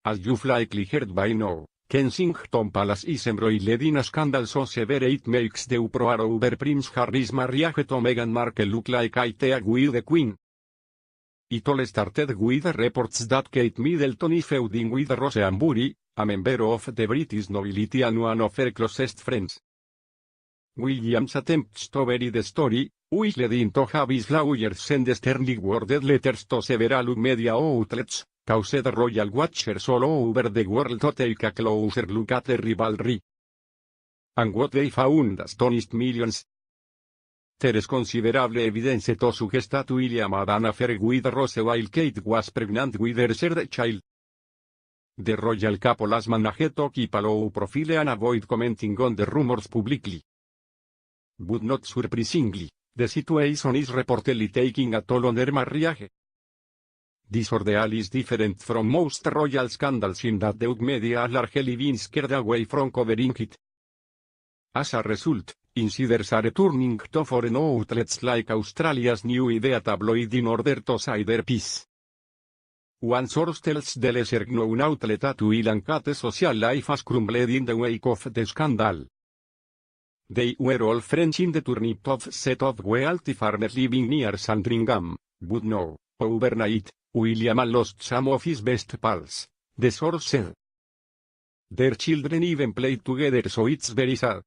As you've likely heard by now, Kensington Palace is embroiled in a scandal so severe it makes the uproar over Prince Harry's marriage to Meghan Markle look like it with the Queen. It all started with reports that Kate Middleton is feuding with Roseanne Barr, a member of the British nobility and one of her closest friends. William's attempts to bury the story, which led into Harry's lawyers send sternly worded letters to several media outlets, caused royal watchers all over the world to take a closer look at the rivalry. And what they found astonished millions. There is considerable evidence to suggest that William had an affair with Rose while Kate was pregnant with her third child. The royal couple has managed to keep a low profile and avoid commenting on the rumors publicly. But not surprisingly, the situation is reportedly taking a toll on their marriage. This ordeal is different from most royal scandals in that the media has largely been scared away from covering it. As a result, insiders are turning to foreign outlets like Australia's New Idea tabloid in order to side their peace. One source tells the lesser-known outlet that Will and Kate's social life has crumbled in the wake of the scandal. They were all friends in the Turnip set of wealthy farmers living near Sandringham, but now, overnight, William lost some of his best pals, the source said. Their children even played together, so it's very sad.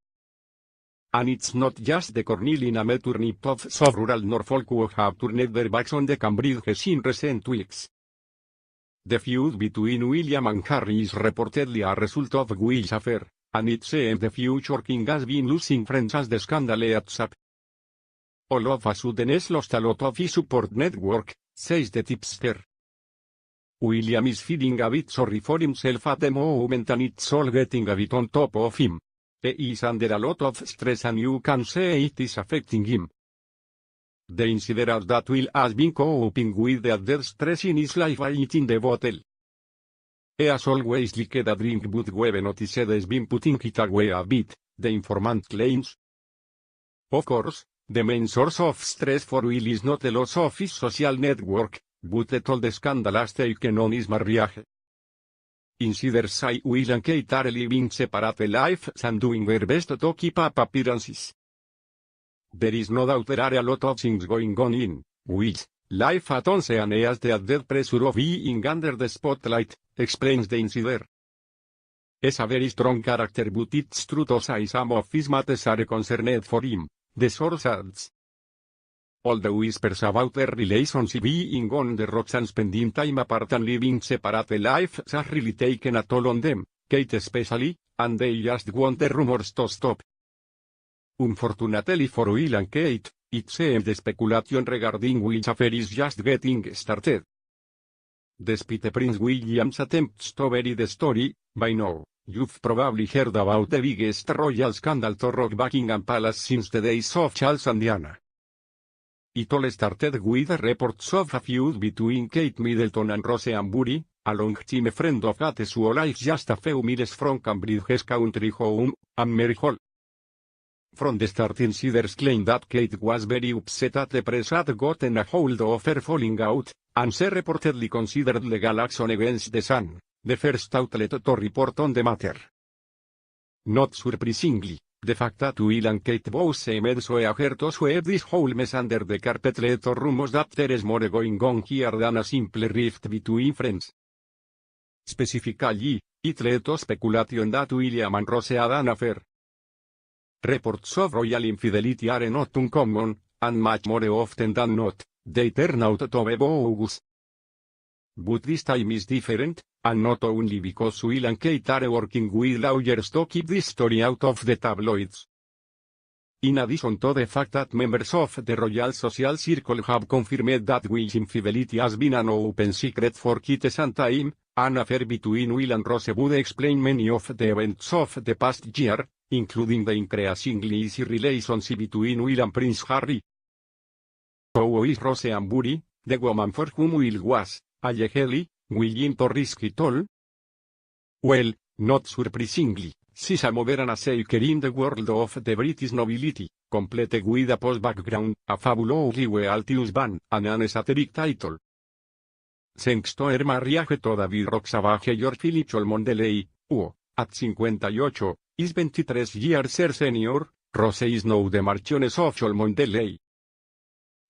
And it's not just the Cornelian and Turniptops of rural Norfolk who have turned their backs on the Cambridges in recent weeks. The feud between William and Harry is reportedly a result of Will's affair, and it seems the future king has been losing friends as the scandal eats up. All of a sudden he's lost a lot of his support network, says the tipster. William is feeling a bit sorry for himself at the moment and it's all getting a bit on top of him. He is under a lot of stress and you can say it is affecting him. The insider that Will has been coping with the added stress in his life by eating the bottle. He has always liked a drink but we've noticed he's been putting it away a bit, the informant claims. Of course, the main source of stress for Will is not the loss of his social network, but that all the scandal has taken on his marriage. Insiders say Will and Kate are living separate lives and doing their best to keep up appearances. There is no doubt there are a lot of things going on in Will's life at once and he has the added pressure of being under the spotlight, explains the insider. He's a very strong character but it's true to say some of his matters are concerned for him, the source adds. All the whispers about their relationship being on the rocks and spending time apart and living separate lives has really taken a toll on them, Kate especially, and they just want the rumors to stop. Unfortunately for Will and Kate, it seems the speculation regarding Will's affair is just getting started. Despite Prince William's attempts to bury the story, by now, you've probably heard about the biggest royal scandal to rock Buckingham Palace since the days of Charles and Diana. It all started with reports of a feud between Kate Middleton and Roseanne Barr, a long-time friend of Kate's who lives just a few miles from Cambridge's country home, and Maryhall. From the start insiders claimed that Kate was very upset at the press had gotten a hold of her falling out, and she reportedly considered legal action against The Sun, the first outlet to report on the matter. Not surprisingly, the fact that Will and Kate both seemed so eager to sweep this whole mess under the carpet led to rumors that there is more going on here than a simple rift between friends. Specifically, it led to speculation that William and Rose had an affair. Reports of royal infidelity are not uncommon, and much more often than not, they turn out to be bogus. But this time is different, and not only because Will and Kate are working with lawyers to keep this story out of the tabloids. In addition to the fact that members of the royal social circle have confirmed that Will's infidelity has been an open secret for quite some time, an affair between Will and Rose would explain many of the events of the past year, including the increasingly easy relationship between Will and Prince Harry. So is Roseanne Barr, the woman for whom Will was, allegedly, willing to risk it all? Well, not surprisingly, she's a modern shaker in the world of the British nobility, complete with a post background, a fabulously wealthy husband, and an esoteric title. Sengstoer marriage to David Roxabage George Philip Cholmondeley, at 58, is 23 years her senior, Rose is now the Marchioness of Cholmondeley.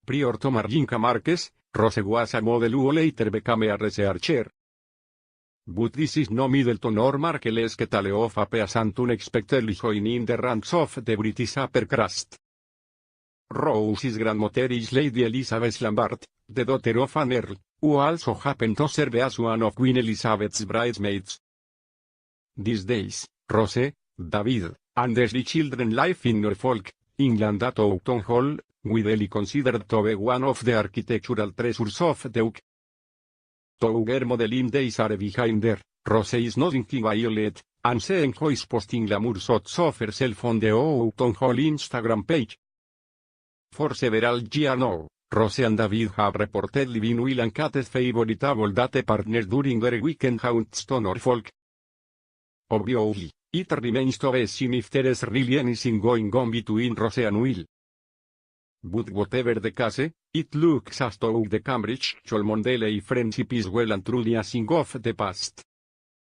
Prior to Marginka Marquez, Rose was a model who later became a researcher. But this is no Middleton or Markle Sketale of a peasant unexpectedly joining the ranks of the British upper crust. Rose's grandmother is Lady Elizabeth Lambert, the daughter of an earl, who also happened to serve as one of Queen Elizabeth's bridesmaids. These days, Rose, David, and their 3 children live in Norfolk, England at Houghton Hall, widely considered to be one of the architectural treasures of the UK. Though her modeling days are behind her, Rose is nothing violent, and she enjoys posting glamour shots of herself on the Houghton Hall Instagram page. For several years now, Rose and David have reportedly been Will and Kate's favorite date partners during their weekend haunts to Norfolk. Obviously, it remains to be seen if there is really anything going on between Rose and Will. But whatever the case, it looks as though the Cambridge Cholmondeley friendship is well and truly a thing of the past.